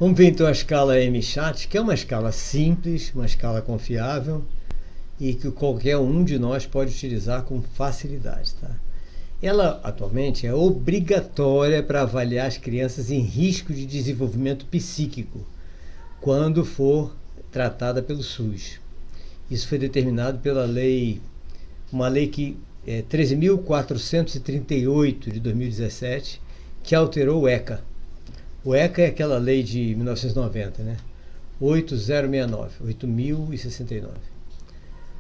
Vamos ver então a escala MCHAT, que é uma escala simples, uma escala confiável e que qualquer um de nós pode utilizar com facilidade. Tá? Ela atualmente é obrigatória para avaliar as crianças em risco de desenvolvimento psíquico quando for tratada pelo SUS. Isso foi determinado pela lei, uma lei que é 13.438 de 2017, que alterou o ECA. O ECA é aquela lei de 1990, né? 8069.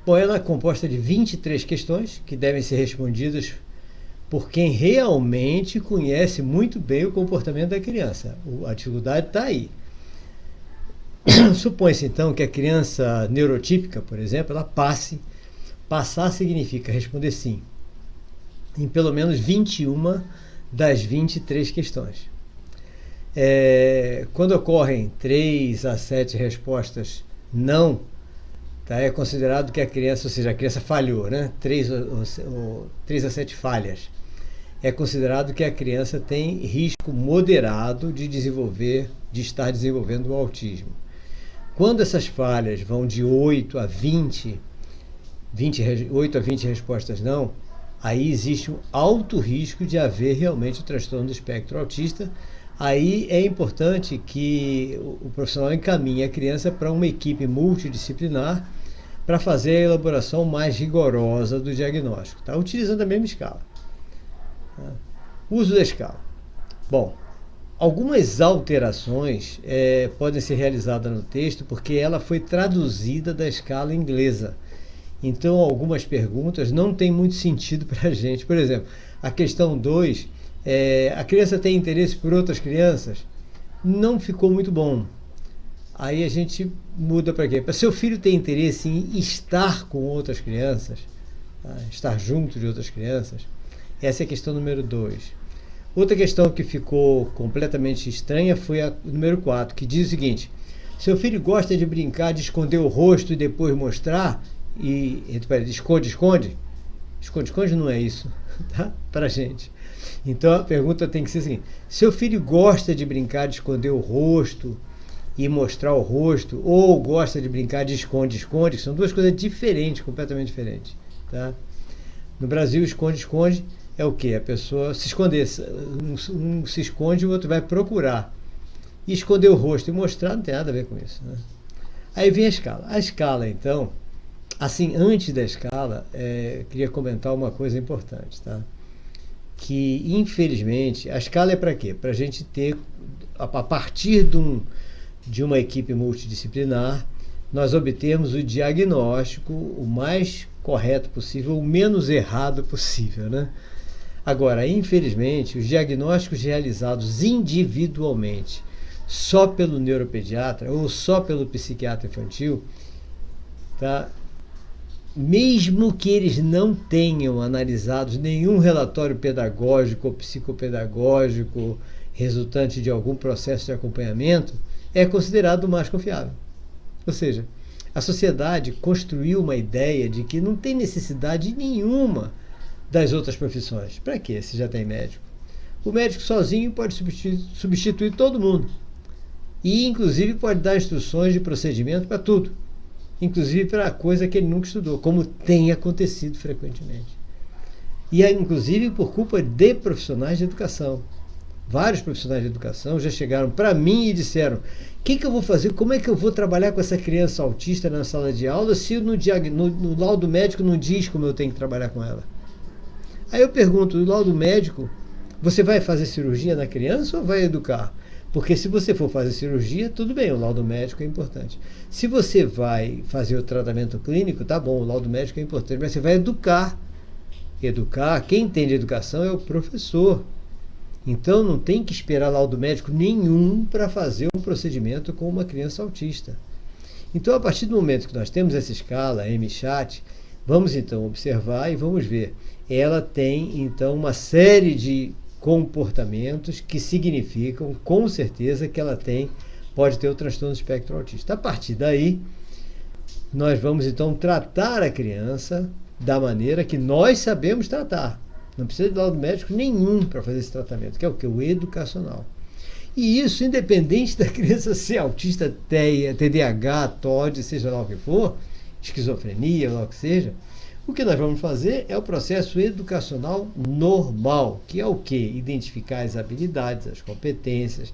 Bom, ela é composta de 23 questões que devem ser respondidas por quem realmente conhece muito bem o comportamento da criança. A dificuldade está aí. Supõe-se então que a criança neurotípica, por exemplo, ela passe. Passar significa responder sim em pelo menos 21 das 23 questões. Quando ocorrem 3 a 7 respostas não, tá, é considerado que a criança, ou seja, a criança falhou, né? 3 a 7 falhas. É considerado que a criança tem risco moderado de estar desenvolvendo o autismo. Quando essas falhas vão de 8 a 20 respostas não, aí existe um alto risco de haver realmente o transtorno do espectro autista. Aí é importante que o profissional encaminhe a criança para uma equipe multidisciplinar para fazer a elaboração mais rigorosa do diagnóstico, tá? Utilizando a mesma escala. Tá? Uso da escala. Bom, algumas alterações podem ser realizadas no texto porque ela foi traduzida da escala inglesa. Então, algumas perguntas não têm muito sentido para a gente. Por exemplo, a questão 2, a criança tem interesse por outras crianças? Não ficou muito bom. Aí a gente muda para quê? Para seu filho ter interesse em estar com outras crianças, tá? Estar junto de outras crianças. Essa é a questão número 2. Outra questão que ficou completamente estranha foi a número 4, que diz o seguinte: seu filho gosta de brincar de esconder o rosto e depois mostrar? Esconde não é isso, tá? Para a gente. Então a pergunta tem que ser a seguinte: seu filho gosta de brincar de esconder o rosto e mostrar o rosto, ou gosta de brincar de esconde-esconde, que são duas coisas diferentes, completamente diferentes, tá? No Brasil, esconde-esconde é o quê? A pessoa se esconder, um se esconde e o outro vai procurar. E esconder o rosto e mostrar não tem nada a ver com isso, né? Aí vem a escala. A escala, então, assim, antes da escala, queria comentar uma coisa importante, tá? Que, infelizmente, a escala é para quê? Para a gente ter, a partir de uma equipe multidisciplinar, nós obtermos o diagnóstico o mais correto possível, o menos errado possível, né? Agora, infelizmente, os diagnósticos realizados individualmente, só pelo neuropediatra ou só pelo psiquiatra infantil, tá? Mesmo que eles não tenham analisado nenhum relatório pedagógico ou psicopedagógico resultante de algum processo de acompanhamento, é considerado o mais confiável. Ou seja, a sociedade construiu uma ideia de que não tem necessidade nenhuma das outras profissões. Para quê se já tem médico? O médico sozinho pode substituir todo mundo. E, inclusive, pode dar instruções de procedimento para tudo. Inclusive para coisa que ele nunca estudou, como tem acontecido frequentemente. E, inclusive, por culpa de profissionais de educação. Vários profissionais de educação já chegaram para mim e disseram: o que eu vou fazer? Como é que eu vou trabalhar com essa criança autista na sala de aula se no laudo médico não diz como eu tenho que trabalhar com ela? Aí eu pergunto: no laudo médico, você vai fazer cirurgia na criança ou vai educar? Porque se você for fazer cirurgia, tudo bem, o laudo médico é importante. Se você vai fazer o tratamento clínico, tá bom, o laudo médico é importante, mas você vai educar. Quem entende educação é o professor. Então não tem que esperar laudo médico nenhum para fazer um procedimento com uma criança autista. Então, a partir do momento que nós temos essa escala, MCHAT, vamos então observar e vamos ver. Ela tem então uma série de comportamentos que significam com certeza que ela pode ter o transtorno do espectro autista. A partir daí, nós vamos então tratar a criança da maneira que nós sabemos tratar. Não precisa de laudo médico nenhum para fazer esse tratamento, que é o que? O educacional. E isso independente da criança ser autista, TDAH, TOD, seja lá o que for, esquizofrenia, lá o que seja. O que nós vamos fazer é o processo educacional normal, que é o quê? Identificar as habilidades, as competências,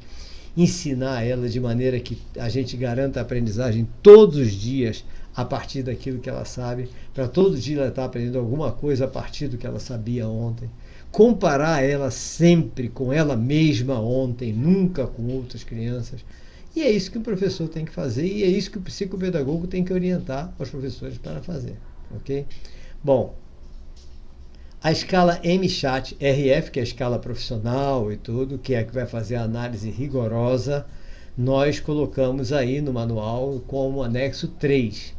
ensinar ela de maneira que a gente garanta a aprendizagem todos os dias a partir daquilo que ela sabe, para todo dia ela estar aprendendo alguma coisa a partir do que ela sabia ontem. Comparar ela sempre com ela mesma ontem, nunca com outras crianças. E é isso que o professor tem que fazer e é isso que o psicopedagogo tem que orientar os professores para fazer. Ok? Bom, a escala MCHAT-RF, que é a escala profissional e tudo, que é a que vai fazer a análise rigorosa, nós colocamos aí no manual como anexo 3.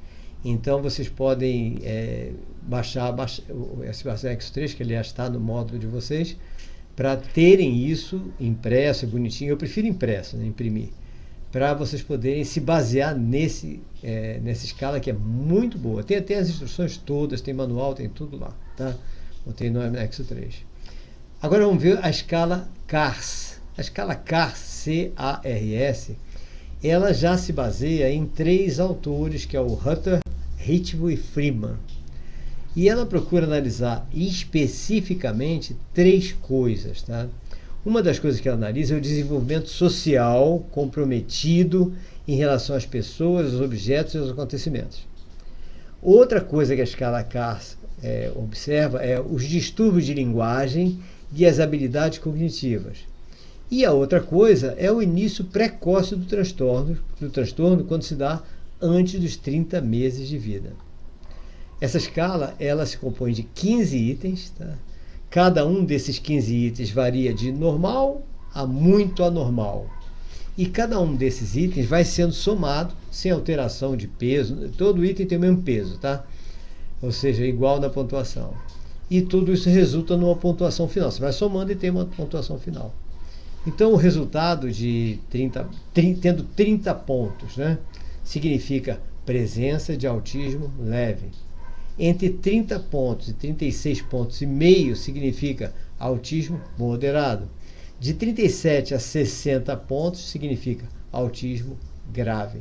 Então, vocês podem baixar esse anexo 3, que aliás está no módulo de vocês, para terem isso impresso, bonitinho. Eu prefiro impresso, né, imprimir, para vocês poderem se basear nessa escala que é muito boa. Tem até as instruções todas, tem manual, tem tudo lá, tá? Botei no anexo 3. Agora vamos ver a escala CARS. A escala CARS, C-A-R-S, ela já se baseia em 3 autores, que é o Hutter, Ritvo e Freeman. E ela procura analisar especificamente 3 coisas, tá? Uma das coisas que ela analisa é o desenvolvimento social comprometido em relação às pessoas, aos objetos e aos acontecimentos. Outra coisa que a escala CARS observa é os distúrbios de linguagem e as habilidades cognitivas. E a outra coisa é o início precoce do transtorno quando se dá antes dos 30 meses de vida. Essa escala ela se compõe de 15 itens, tá? Cada um desses 15 itens varia de normal a muito anormal. E cada um desses itens vai sendo somado sem alteração de peso. Todo item tem o mesmo peso, tá? Ou seja, igual na pontuação. E tudo isso resulta numa pontuação final. Você vai somando e tem uma pontuação final. Então, o resultado de tendo 30 pontos, né, significa presença de autismo leve. Entre 30 pontos e 36 pontos e meio significa autismo moderado. De 37 a 60 pontos significa autismo grave.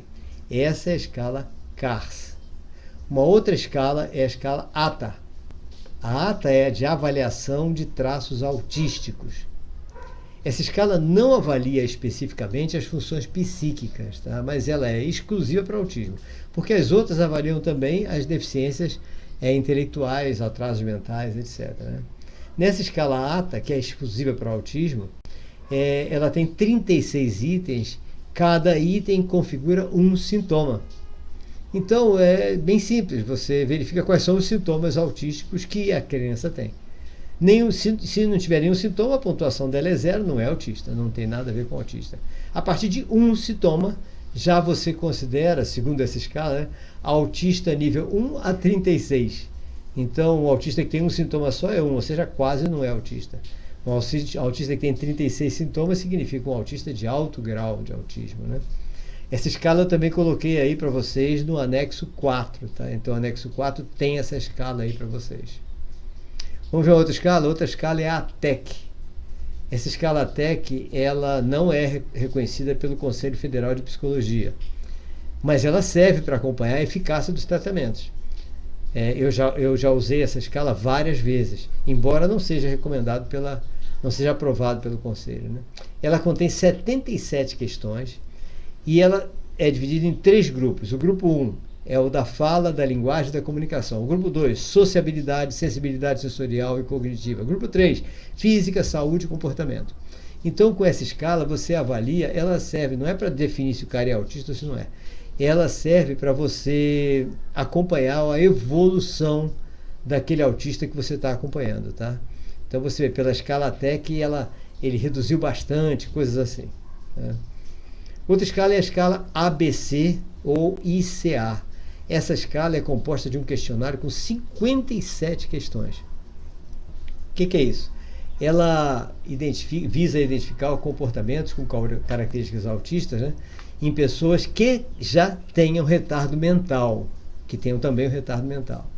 Essa é a escala CARS. Uma outra escala é a escala ATA. A ATA é a de avaliação de traços autísticos. Essa escala não avalia especificamente as funções psíquicas, tá? Mas ela é exclusiva para o autismo, porque as outras avaliam também as deficiências intelectuais, atrasos mentais, etc. Né? Nessa escala ATA, que é exclusiva para o autismo, ela tem 36 itens, cada item configura um sintoma. Então é bem simples, você verifica quais são os sintomas autísticos que a criança tem. Se não tiver nenhum sintoma, a pontuação dela é 0, não é autista, não tem nada a ver com autista. A partir de um sintoma, já você considera, segundo essa escala, né, autista nível 1 a 36. Então, o autista que tem um sintoma só é 1, ou seja, quase não é autista. Um autista que tem 36 sintomas significa um autista de alto grau de autismo, né? Essa escala eu também coloquei aí para vocês no anexo 4, tá? Então, o anexo 4 tem essa escala aí para vocês. Vamos ver a outra escala? Outra escala é a ATEC. Essa escala ATEC, ela não é reconhecida pelo Conselho Federal de Psicologia, mas ela serve para acompanhar a eficácia dos tratamentos. Eu já usei essa escala várias vezes, embora não seja recomendado não seja aprovado pelo Conselho, né? Ela contém 77 questões e ela é dividida em 3 grupos. O grupo 1 é o da fala, da linguagem e da comunicação. O grupo 2, sociabilidade, sensibilidade sensorial e cognitiva. O grupo 3, física, saúde e comportamento. Então, com essa escala, você avalia, ela serve, não é para definir se o cara é autista ou se não é. Ela serve para você acompanhar a evolução daquele autista que você está acompanhando, tá? Então, você vê pela escala até que ele reduziu bastante, coisas assim, né? Outra escala é a escala ABC ou ICA. Essa escala é composta de um questionário com 57 questões. O que é isso? Ela visa identificar comportamentos com características autistas, né, em pessoas que já tenham retardo mental, que tenham também o retardo mental.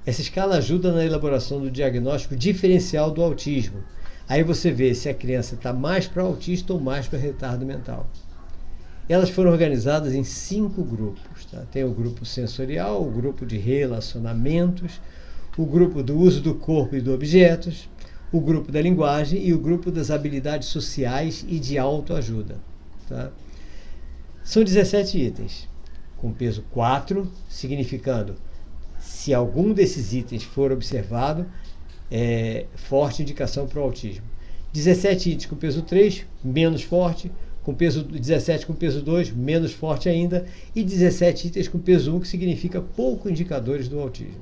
Essa escala ajuda na elaboração do diagnóstico diferencial do autismo, Aí você vê se a criança está mais para autista ou mais para retardo mental. Elas foram organizadas em 5 grupos. Tá? Tem o grupo sensorial, o grupo de relacionamentos, o grupo do uso do corpo e de objetos, o grupo da linguagem e o grupo das habilidades sociais e de autoajuda. Tá? São 17 itens, com peso 4, significando se algum desses itens for observado, forte indicação para o autismo. 17 itens com peso 3, menos forte, com peso 17 com peso 2, menos forte ainda, e 17 itens com peso 1, que significa pouco indicadores do autismo.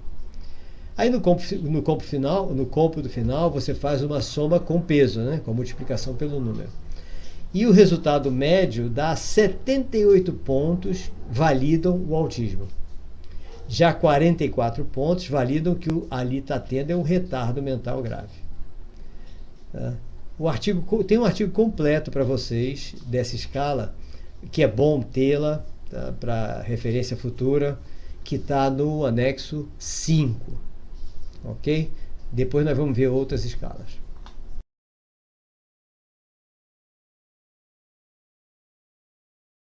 Aí no cômputo final, você faz uma soma com peso, né, com multiplicação pelo número. E o resultado médio dá 78 pontos validam o autismo. Já 44 pontos validam que ali está tendo um retardo mental grave. Tá? Tem um artigo completo para vocês dessa escala, que é bom tê-la, tá, para referência futura, que está no anexo 5. Ok? Depois nós vamos ver outras escalas.